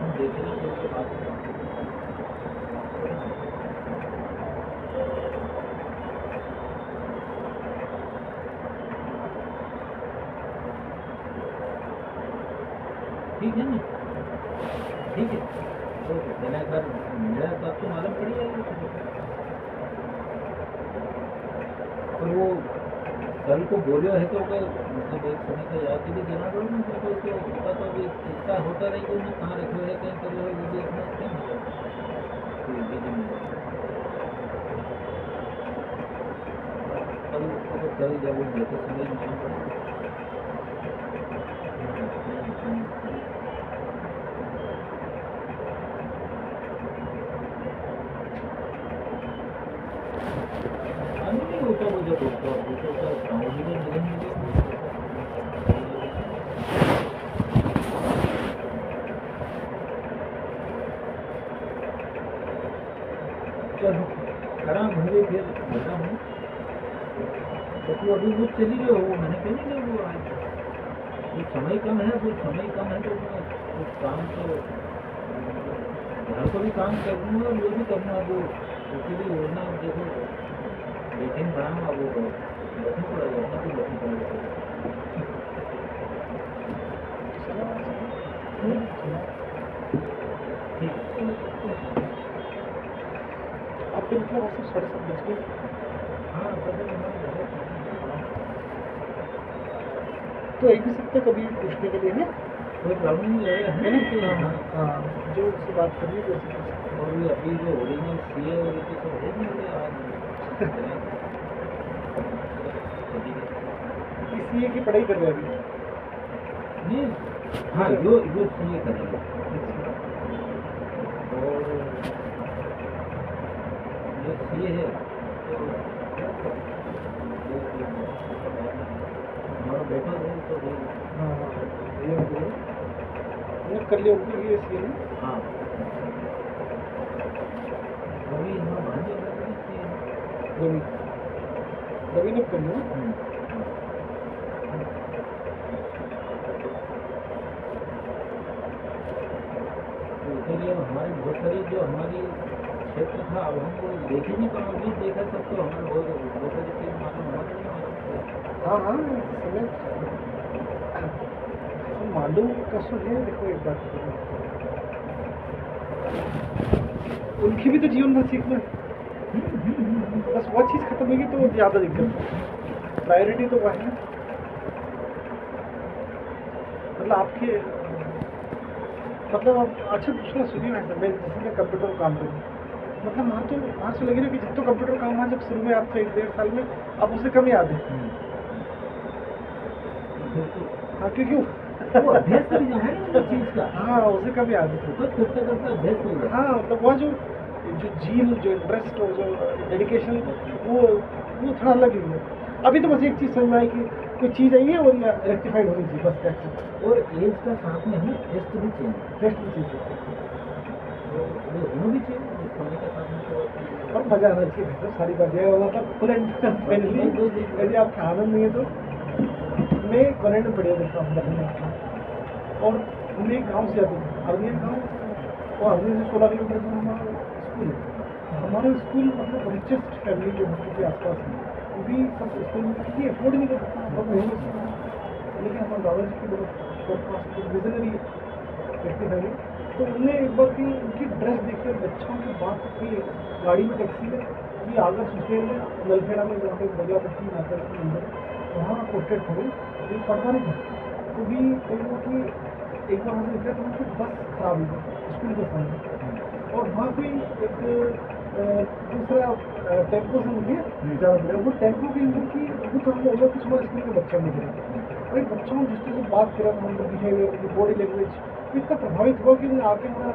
हम देखेंगे तो उसके बाद ठीक है ना, ठीक है ओके। मेरा घर मेरा तो आपको मालूम पड़ जाएगा। और वो कल को बोलियो है तो कोई मतलब एक समय का याद भी देना पड़ेगा ना, क्योंकि उसको उसका तो अभी इतना होता नहीं कि उन्हें कहाँ रखे हुए हैं कहीं करे हुए वो भी अपना क्या मतलब कोई बिजी नहीं है। कल जब वो देते समय मालूम पड़ेगा। मालूम नहीं होता वो जब होता गाँव में जब मिलेंगे चलो खड़ा घूमे फिर बता हूँ तो तू अभी वो चली गए हो, मैंने कही नहीं वो आज कुछ समय कम है, कुछ समय कम है तो मैं कुछ काम तो घर को भी काम करूँगा और वो भी करूँगा वो उसके लिए योजना देखो मीटिंग बनाऊँगा वो बैठना पड़ेगा अपना भी बैठना पड़ेगा। ठीक है आपके मतलब वैसे 7:30 बज गए। हाँ तो एक ही सकते कभी पूछने के लिए ना, कोई प्रॉब्लम नहीं रहेगा है ना कि हाँ हाँ जो उससे बात करनी है वैसे कर सकते और भी अभी जो ओरिजिनल सी ए और ये तो सब है नहीं होते आज हैं। CA की पढ़ाई कर रहे हैं अभी। नहीं हाँ यो सी ए करेंगे और ये है तो हमारा बेटा है तो हाँ ये कर लिया उनको ये सी है। हाँ रवि हाँ भांजे रवि रवि ने कर लिया। इसलिए हमारी बहुत सारी जो हमारी क्षेत्र था अब हमको देख ही नहीं पाए भी देखा सब तो हमें बहुत सारी चीज मालूम हमारे नहीं मालूम थे। हाँ हाँ समय मालूम कसो है। देखो एक बात उनकी भी तो जीवन भर सीखना है। बस वो चीज़ खत्म होगी तो ज़्यादा दिक्कत। प्रायोरिटी तो वह है मतलब आपके मतलब आप अच्छा दूसरा सुनिए ना मैं जैसे मैं कंप्यूटर काम करूँ मतलब वहाँ से लगे ना कि जब तो कंप्यूटर काम वहाँ जब शुरू में आप थे 1-1.5 साल में अब उससे कम याद है। हाँ क्योंकि वो अभ्यास कर जाए ना चीज का। हाँ उसे कम याद है। तो करते करते अभ्यास हो गया। हाँ मतलब वह जो झील जो इंटरेस्ट और जो डेडिकेशन वो थोड़ा अलग ही है। अभी तो बस एक चीज़ समझ में आई कि कोई चीज़ आई है और रेक्टिफाइड होनी चाहिए बस दैट्स इट। और एज का साथ में ही टेस्ट भी चाहिए। टेस्ट भी चाहिए वो होना भी चाहिए समय के साथ में। और मज़ा आना चाहिए मतलब सारी बातें मतलब फुल एंड फाइनली यदि आपका आनंद नहीं है तो मैं कॉलेज में पढ़िया देखता हूँ और मैं एक गाँव से आती हूँ अरनिया गाँव और अरनिया से 16 किलोमीटर दूर हमारा स्कूल है। हमारा स्कूल मतलब रिचेस्ट फैमिली जो होती के आसपास है वो भी सब स्कूल में क्योंकि अफोर्ड नहीं कर सकता बहुत महंगे स्कूल है लेकिन हमारे दादाजी की बहुत विजनरी व्यक्ति थे तो उनने एक बार की उनकी ड्रेस देखकर बच्चों की बात की गाड़ी में टैक्सी में कि आगर सुशेर में नलखेड़ा में जहाँ पे बजा पट्टी नाकर के अंदर वहाँ पोस्टेड हो गई ये पढ़ता नहीं था तो भी वो कि एक बार हमने निकला तो उनकी बस खराब हो गई स्कूल बस आई और वहाँ कोई एक दूसरा टेम्पो से मुझे ज़्यादा पड़ा वो टेम्पो के अंदर की वो तो हम लोग कुछ हमारे स्कूल के बच्चों ने गिरा भाई बच्चों को जिस तरह से बात करा उनका बिहेवियर उनकी बॉडी लैंग्वेज इतना प्रभावित हुआ कि उन्हें आके मेरा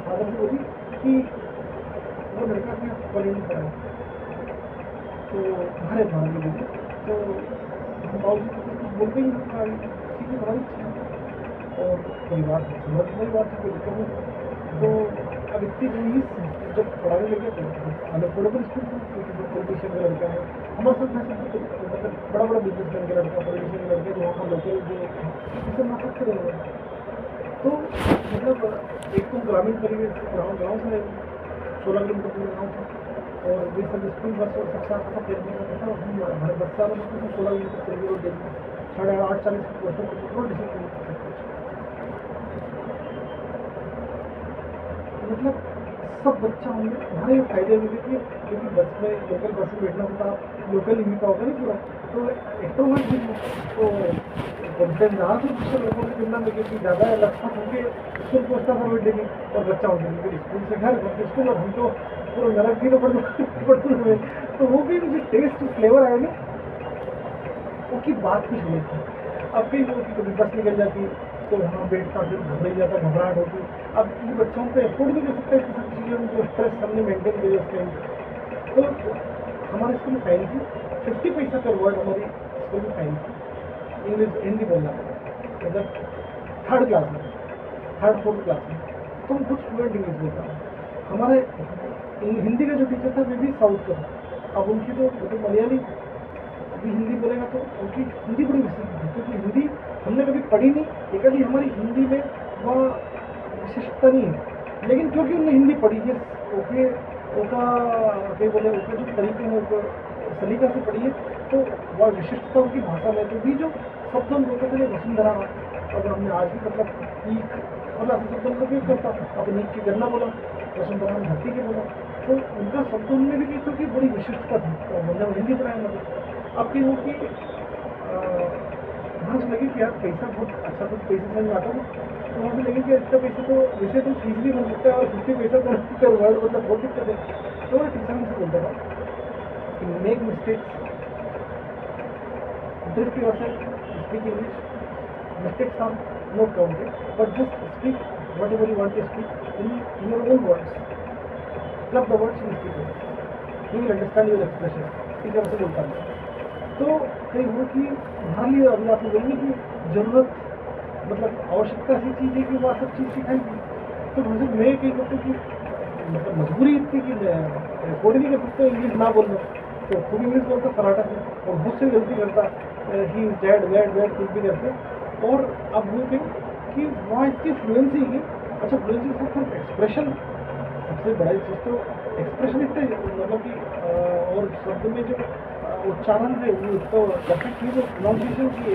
फादर से बोली कि वो लड़का अपने कॉलेज में पढ़ा तो हमारे भाग में मुझे तो बाबू जी बोलते ही ठीक है बड़ी और परिवार समझ बात है कोई दिक्कत नहीं तो अब इतनी इंग्लिश जब पढ़ाने लगे तो अनअफोर्डेबल स्कूल था क्योंकि जो पॉलिटिशियन का लड़का है हमारे साथ में मतलब बड़ा बड़ा बिजनेस मैन का लड़का पॉलिटिशियन का लड़का जो वहाँ लोकल जो सब नाटक करे हुए तो मतलब एक तो ग्रामीण परिवेश गाँव से 16 किलोमीटर दूर गाँव था और वे सब स्कूल बस और सब साथ था देखने का था हमारे बच्चा में 16 किलोमीटर चल गई और देखने 8:40 मतलब सब बच्चा होंगे हमारे फायदे मिले थे क्योंकि बस में लोकल बस में बैठना होता लोकल हिंदी का होता नहीं पूरा तो एक्ट्रोवर्ट भी तो कॉन्फिडेंस रहा तो दूसरे लोगों की तुलना में क्योंकि ज़्यादा लक्षण होंगे स्कूल पहुँचता था बैठने की और बच्चा होता है स्कूल से घर से स्कूल और हम तो पूरा नरक थी तो पढ़ते हुए तो वो भी मुझे टेस्ट फ्लेवर आया ना वो की बात कुछ नहीं थी। अब कई लोगों की कभी बस निकल जाती तो वहाँ बैठता फिर घबराई जाता घबराहट होती अब ये बच्चों को एफोर्ड नहीं कर सकता इस सब चीज़ों में जो स्ट्रेस हमने मेंटेन किया उस टाइम तो हमारे स्कूल में फाइन थी 50 पैसा पर वर्ड हमारी स्कूल में फाइन थी इंग्लिश हिंदी बोलना मतलब 3rd क्लास में 3rd 4th क्लास में तो हम कुछ फ्लुएंट इंग्लिश बोलता हूँ हमारे हिंदी का जो टीचर था वे भी साउथ का था अब उनकी तो मलयाली अभी हिंदी बोलेगा तो उनकी हिंदी बड़ी विशिष्ट थी क्योंकि हिंदी हमने कभी पढ़ी नहीं एकली हमारी हिंदी में वह विशिष्टता नहीं है लेकिन क्योंकि उन्होंने हिंदी पढ़ी है ओके उनका क्या बोले उनके जो तरीके हैं उनको सलीका से पढ़ी है तो वह विशिष्टता उनकी भाषा में तो भी जो शब्द हम बोलते थे वसुंधरा अगर हमने आज भी मतलब ईक और ऐसे शब्दों का उपयोग करता अपनी ईक की गन्ना बोला वसुंधरा ने धरती के बोला तो उनका शब्द उनमें भी क्योंकि बड़ी विशिष्टता थी तो मतलब हिंदी पढ़ाया मतलब अब कहीं वो कि वहाँ से लगे कि यार पैसा बहुत अच्छा कुछ पैसे समझ में आता है तो वहाँ से लगे कि इतना पैसा तो वैसे तो फीस भी बन सकता है और 50 पैसा तो वर्ड मतलब बहुत दिक्कत है तो मैं टीचर से बोलता था कि make mistakes drift yourself speak English mistakes are not counted but just speak whatever you want to speak in your own words club the words in speak you will understand your expression, इस तरह से बोलता है। तो कहीं वो कि हमारे लिए अभी आपने बोलिए कि ज़रूरत मतलब आवश्यकता ऐसी चीज़ है कि वो सब चीज़ सिखाएगी। तो मुझे मैं कहीं करता हूँ कि मतलब मजबूरी इतनी कि मैं कोड नहीं कर सकता इंग्लिश ना बोल रहा, तो खूब इंग्लिश बोलता फराटा से और बहुत से गलती करता, ही इज डैड वैड वैड कुछ भी करते। और अब वो कहीं कि वहाँ इतनी फ्लुएंसी है। अच्छा, फ्लुएंसी के साथ एक्सप्रेशन सबसे बड़ा चीज़ तो एक्सप्रेशन इतना मतलब कि और शब्द में जो उच्चारण है वो इतना परफेक्ट है, जो प्रोनाउंसिएशन की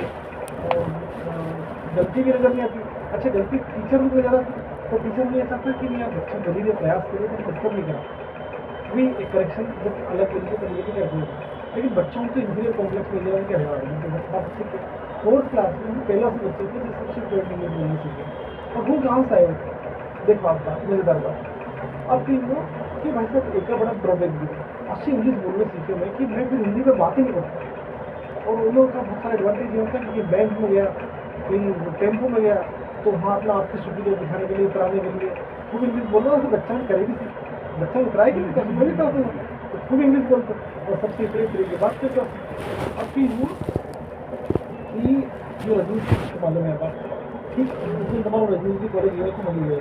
गलती भी नजर नहीं आती। अच्छा, गलती टीचर को नजर आती, तो टीचर ने ऐसा था कि नहीं यार बच्चा गली में प्रयास करे तो डिस्टर्ब नहीं करा, भी एक करेक्शन जब अलग तरीके से करते हैं। लेकिन बच्चों को इंजीनियर कॉम्प्लेक्स में लेकर के रहना फोर्थ क्लास में पहला से बच्चे थे जो सबसे फ्लुएंट इंग्लिश बोलने सीखे, और वो गाँव से आए थे। देखो आपका मज़ेदार बात, अब भी वो कि भाई साहब एक का बड़ा ड्रॉबैक भी अच्छी इंग्लिश बोलने सीखे मैं कि मैं फिर हिंदी में बात ही नहीं करता। और उन लोगों का बहुत सारा एडवांटेज ये होता है कि बैंक में गया, कहीं टेम्पो में गया, तो वहाँ अपना आपकी सुविधा दिखाने के लिए, उतराने के लिए खूब इंग्लिश बोलना, तो बच्चा में करे भी सीख, बच्चा उतराए कि नहीं कैसे मैं भी करता हूँ, तो खूब इंग्लिश बोलता और सबसे तरीके बात करता। अब फिर वो कि जो रजनीश को मालूम है बात ठीक, उस दिन तमाम रजनीश जी कॉलेज गए तो मिल गए,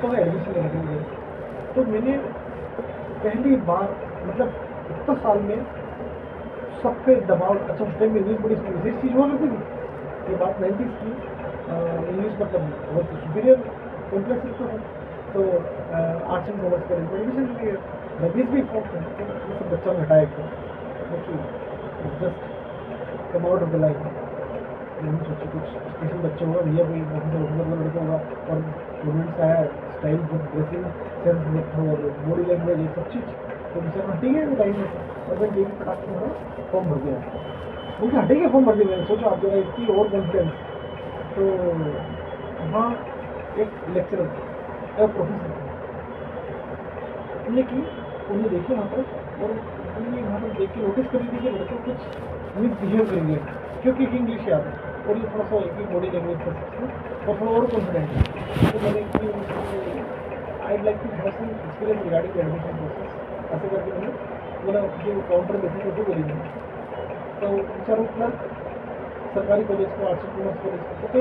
तो मैं एडमिशन लेने के लिए, तो मैंने पहली बार मतलब इतना साल में सब पे दबाव। अच्छा, उस टाइम में इंग्लिश बड़ी विशेष चीज़ हुआ करती थी, ये बात 90s की, इंग्लिश मतलब बहुत सुपीरियर कॉम्प्लेक्स था। तो आर्ट्स एंड कॉमर्स कॉलेज में एडमिशन लिए, रजनीश भी फॉर्म थे, तो ये सब बच्चा में हटाया क्योंकि just come out of the line. मैंने सोचा कुछ स्पेशल बच्चा होगा, भैया कोई ऑफिसर लड़का होगा, और गवर्नमेंट से आया, स्टाइल बहुत ड्रेसिंग सेंस देखा और बॉडी लैंग्वेज ये सब चीज़, तो मुझे ठीक है टाइम में, और मैं डेली फटाक से मेरा फॉर्म भर दिया। मुझे हटेंगे फॉर्म भर दिया, मैंने सोचा आप जरा इतनी और कॉन्फिडेंस। तो वहाँ एक लेक्चरर प्रोफेसर उन्हें की, उन्हें देखिए वहाँ पर, और उन्होंने वहाँ पर देख के नोटिस कर ली थी कि लड़के कुछ मिसबिहेव करेंगे, क्योंकि इंग्लिश याद है और ये थोड़ा सा एक बॉडी लैंग्वेज का सबसे, और थोड़ा और कॉन्फिडेंट है। तो मैंने I like to have some experience regarding the admission process, ऐसे करके मैंने बोला जो काउंटर में थे तो बोली नहीं। तो चारों क्लास सरकारी कॉलेज को, आर्ट्स एंड कॉमर्स कॉलेज को, तो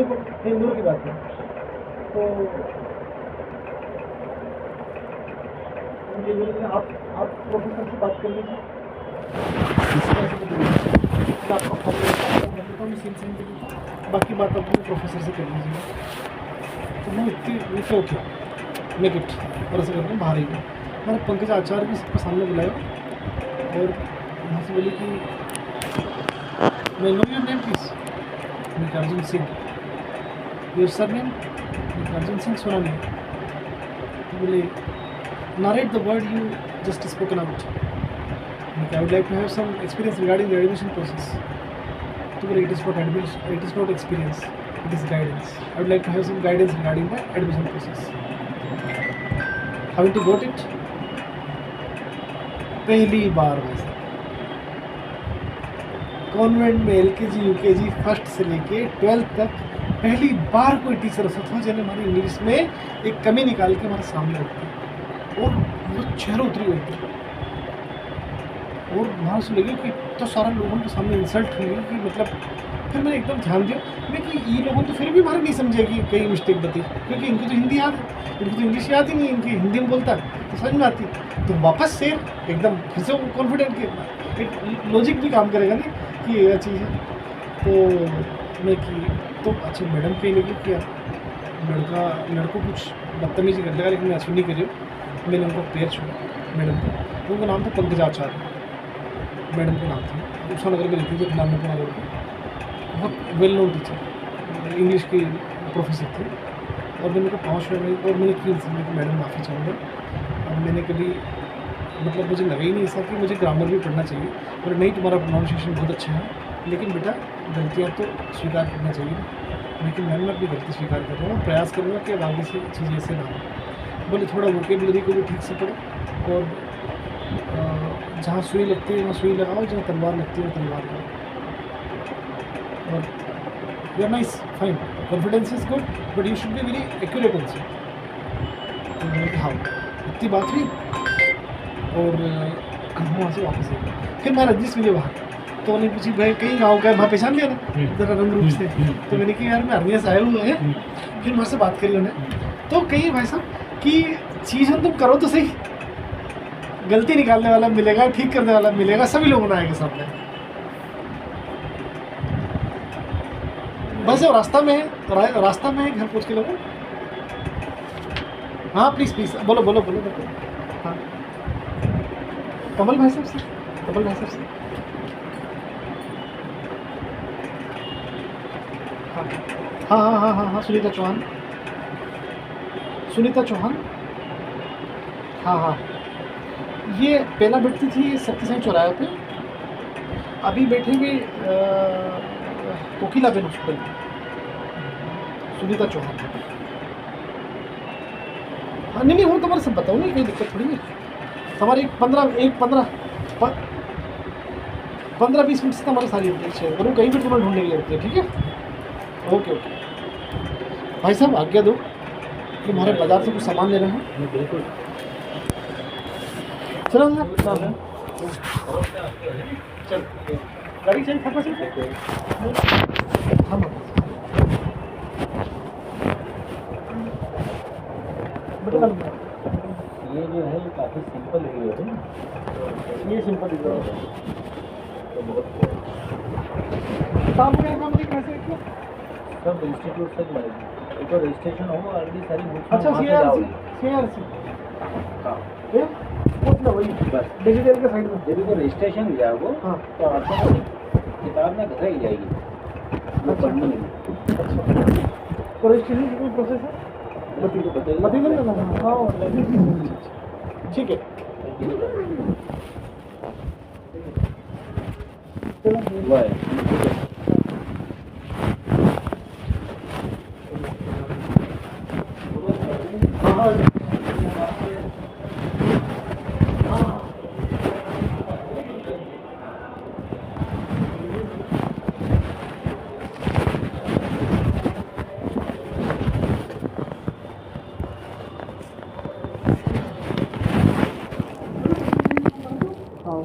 कई इंदौर की बात है, तो मुझे बोले आप प्रोफेसर से बात कर लीजिए, बाकी बात अपने प्रोफेसर से कर लीजिए। तो मैं इतनी नीचे उठा मैं गिफ्ट और ऐसे करके बाहर ही गया। मैंने पंकज आचार्य भी सबके सामने बुलाया और वहाँ से बोली कि मैं know your name please, Mallikarjun Singh, your surname Mallikarjun Singh Sonani. तो बोले narrate the word you just spoken out. Like, I would like to have some experience regarding the admission process. So it is not admission, it is not experience, it is guidance. I would like to have some guidance regarding the admission process. Haven't you got it? पहली बार वैसे convent में LKG UKG first से लेके 12th तक पहली बार कोई teacher ऐसा था जिन्हें हमारी इंग्लिश में एक कमी निकाल के हमारे सामने रखी और वो चेहरा उतरी हुई थी, और वहाँ से लगे कि इतना सारा लोगों के सामने इंसल्ट हुई कि मतलब फिर मैंने एकदम ध्यान दिया मैं कि ये लोगों तो फिर भी हमारे नहीं समझे कि कई मिस्टेक बती, क्योंकि इनको तो हिंदी याद है, इनको तो इंग्लिश याद ही नहीं, इनकी हिंदी में बोलता है तो समझ में आती। तो वापस से एकदम फिर से कॉन्फिडेंट के एक लॉजिक भी काम करेगा नहीं कि ये चीज़ है। तो मैं कि तो अच्छा मैडम कहीं लगी क्या लड़कों कुछ बदतमीजी कर लगा, लेकिन मैं ऐसा नहीं कर रही हूँ। मैंने उनको पैर छुआ मैडम को, उनका नाम था पंकज आचार्य, मैडम का नाम था, उषा नगर में रहती थी, नाम नगर को, बहुत वेल नोन टीचर इंग्लिश की प्रोफेसर थे। और मैंने उनको पाँच मिनट और मैंने की मैडम माफ़ी चाहूँगा, और मैंने कभी मतलब मुझे लगा ही नहीं ऐसा कि मुझे ग्रामर भी पढ़ना चाहिए, और नहीं तुम्हारा प्रोनाउंसिएशन बहुत अच्छा है, लेकिन बेटा गलतियाँ तो स्वीकार करना चाहिए। लेकिन मैं अपनी गलती स्वीकार कर रहा हूँ, प्रयास करूँगा कि अब आगे से चीज़ ऐसे ना हो। बोले थोड़ा वोकेबलरी को भी ठीक से पढ़ो, और जहाँ सुई लगती है वहाँ सुई लगाओ, जहाँ तलवार लगती है तलवार लगाओ। और you are nice, fine, confidence is good, but you should be very accurate also. तो मैंने कहा हाँ, इतनी बात हुई और वहाँ से वापस आए। फिर मैं रजनीश मिले वहाँ, तो उन्होंने पूछी भाई कहीं गाँव का है, वहाँ पहचान लिया ना जरा रंग रूप से। तो मैंने कहा यार मैं अरनिया से आए हुए हैं। फिर वहाँ से बात करी उन्हें, तो कही भाई साहब कि चीज़ हम तुम करो तो सही, गलती निकालने वाला मिलेगा, ठीक करने वाला मिलेगा, सभी लोगों ने आएंगे सामने। बस वो रास्ता में है, रास्ता में है, घर पूछ के लोगों। हाँ प्लीज़ प्लीज़ बोलो बोलो बोलो बोलो। हाँ कमल भाई साहब से, कमल भाई साहब से। हाँ हाँ हाँ हाँ हाँ हाँ सुनीता चौहान, सुनीता चौहान। हाँ हाँ ये पहला बैठती थी सत्यसाई चौराहे पे, अभी बैठेंगे कोकिला बेन हॉस्पिटल में, सुनीता चौहान। हाँ नहीं नहीं वो तुम्हारे सब बताओ नहीं, कोई दिक्कत थोड़ी है। हमारे एक 15-20 मिनट से हमारे सारी अपडेट्स है, और वो कहीं भी तुम्हें ढूंढने के लिए होती है। ठीक है ओके ओके भाई साहब आज्ञा दो, तुम्हारे बाजार से कुछ सामान लेना है। बिल्कुल चलो चल गाड़ी चाहिए था बस। हाँ ये जो है ये काफ़ी सिंपल वीडियो है ना, ये सिंपल तो बहुत काम वगैरह कैसे किया? सब इंस्टीट्यूट से मिलेगी, एक तो रजिस्ट्रेशन हो ऑलरेडी सारी बुक्स। अच्छा CRC हाँ ये मतलब वही बस डिजिटल के साइड में। जब भी रजिस्ट्रेशन दिया वो हाँ तो ऑटोमेटिक किताब में घटाई जाएगी, वो पढ़ने मिलेगी। अच्छा तो रजिस्ट्रेशन की कोई प्रोसेस है? बता देंगे ना। हाँ ठीक है चलो हुआ है। हाँ